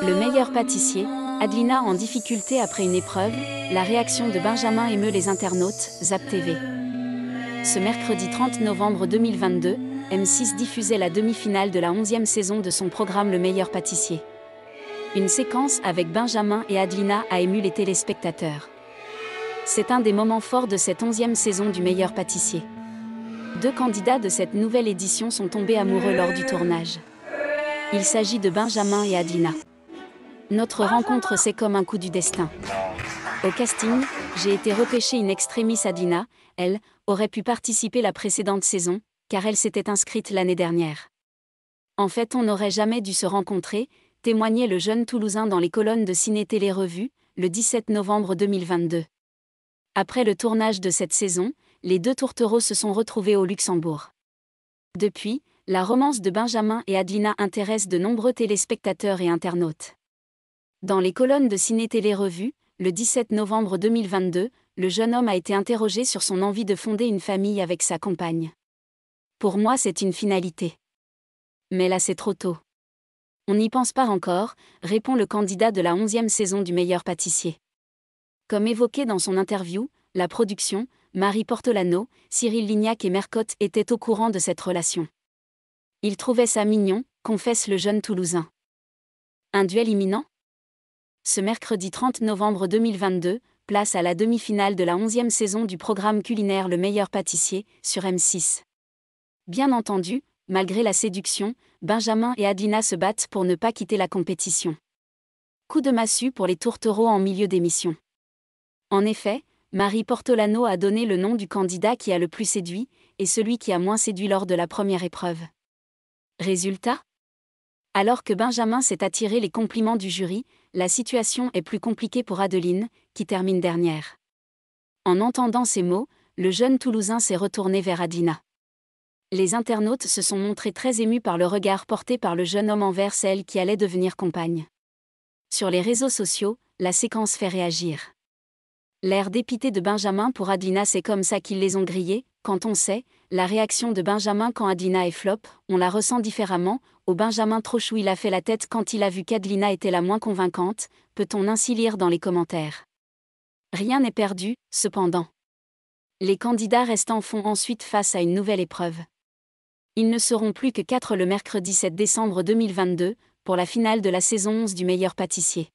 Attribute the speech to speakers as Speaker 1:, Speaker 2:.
Speaker 1: Le meilleur pâtissier, Adelina en difficulté après une épreuve, la réaction de Benjamin émeut les internautes, Zap TV. Ce mercredi 30 novembre 2022, M6 diffusait la demi-finale de la 11e saison de son programme Le meilleur pâtissier. Une séquence avec Benjamin et Adelina a ému les téléspectateurs. C'est un des moments forts de cette 11e saison du meilleur pâtissier. Deux candidats de cette nouvelle édition sont tombés amoureux lors du tournage. Il s'agit de Benjamin et Adelina. Notre rencontre, c'est comme un coup du destin. Au casting, j'ai été repêchée in extremis. Adelina, elle, aurait pu participer la précédente saison, car elle s'était inscrite l'année dernière. En fait, on n'aurait jamais dû se rencontrer, témoignait le jeune Toulousain dans les colonnes de Ciné Télé Revue, le 17 novembre 2022. Après le tournage de cette saison, les deux tourtereaux se sont retrouvés au Luxembourg. Depuis, la romance de Benjamin et Adelina intéresse de nombreux téléspectateurs et internautes. Dans les colonnes de Ciné Télé Revue, le 17 novembre 2022, le jeune homme a été interrogé sur son envie de fonder une famille avec sa compagne. Pour moi, c'est une finalité. Mais là, c'est trop tôt. On n'y pense pas encore, répond le candidat de la 11e saison du meilleur pâtissier. Comme évoqué dans son interview, la production, Marie Portolano, Cyril Lignac et Mercotte étaient au courant de cette relation. Ils trouvaient ça mignon, confesse le jeune Toulousain. Un duel imminent ? Ce mercredi 30 novembre 2022, place à la demi-finale de la 11e saison du programme culinaire Le meilleur pâtissier, sur M6. Bien entendu, malgré la séduction, Benjamin et Adelina se battent pour ne pas quitter la compétition. Coup de massue pour les tourtereaux en milieu d'émission. En effet, Marie Portolano a donné le nom du candidat qui a le plus séduit, et celui qui a moins séduit lors de la première épreuve. Résultat ? Alors que Benjamin s'est attiré les compliments du jury, la situation est plus compliquée pour Adeline, qui termine dernière. En entendant ces mots, le jeune Toulousain s'est retourné vers Adelina. Les internautes se sont montrés très émus par le regard porté par le jeune homme envers celle qui allait devenir compagne. Sur les réseaux sociaux, la séquence fait réagir. L'air dépité de Benjamin pour Adelina, c'est comme ça qu'ils les ont grillés. Quand on sait, la réaction de Benjamin quand Adelina est flop, on la ressent différemment. Au Benjamin trop chou, il a fait la tête quand il a vu qu'Adelina était la moins convaincante, peut-on ainsi lire dans les commentaires. Rien n'est perdu, cependant. Les candidats restants font ensuite face à une nouvelle épreuve. Ils ne seront plus que 4 le mercredi 7 décembre 2022, pour la finale de la saison 11 du meilleur pâtissier.